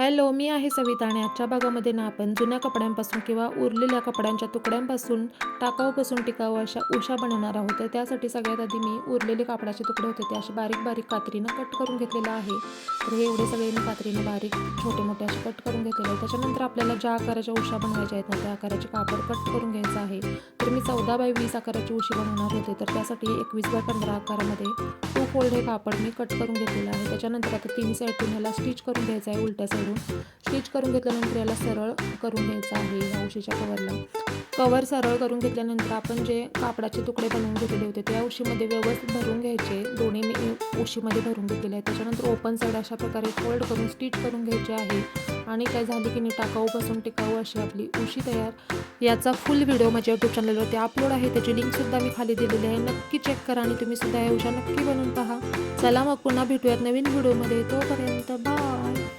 Hello, मी आहे सविता आणि आजच्या भागामध्ये ना आपण जुन्या कपड्यांपासून किंवा उरलेल्या कपड्यांच्या तुकड्यांपासून टाकाऊपासून टिकाऊ अशा उशा बनवणार आहोत. तर त्यासाठी सगळ्यात आधी मी उरलेले कापडाचे तुकडे होते ते असे बारीक बारीक कात्रीनं कट करून घेतलेलं आहे. तर हे एवढे सगळे मी कात्रीनं बारीक छोटे मोठे असे कट करून घेतलेले आहे. त्याच्यानंतर आपल्याला ज्या आकाराच्या उशा बनवायच्या आहेत ना त्या आकाराचे कापड कट करून घ्यायचं आहे. तर मी 14x20 आकाराची उशी बनवणार होते. तर त्यासाठी 21x15 आकारामध्ये टू फोल्ड हे कापड मी कट करून घेतलेलं आहे. त्याच्यानंतर आता 3 साईडून ह्याला स्टिच करून घ्यायचं आहे. उलट्या साईडून स्टिच करून घेतल्यानंतर याला सरळ करून घ्यायचं आहे. या उशीच्या कवरला कवर सरळ करून घेतल्यानंतर आपण जे कापडाचे तुकडे बनवून घेतलेले होते त्या उशीमध्ये व्यवस्थित भरून घ्यायचे. दोन्ही मी उशीमध्ये भरून घेतलेले आहे. त्याच्यानंतर ओपन साईड अशा प्रकारे फोल्ड करून स्टिच करून घ्यायचे आहे. आणि काय झाली की नाही टाकाऊपासून टिकाऊ अशी आपली उशी तयार. याचा फुल व्हिडिओ माझ्या यूट्यूब चॅनलवरती अपलोड आहे. त्याची लिंकसुद्धा मी खाली दिलेली आहे. नक्की चेक करा आणि तुम्ही सुद्धा या उशा नक्की बनवून पहा. चला मग पुन्हा भेटूयात नवीन व्हिडिओमध्ये. तोपर्यंत बाय.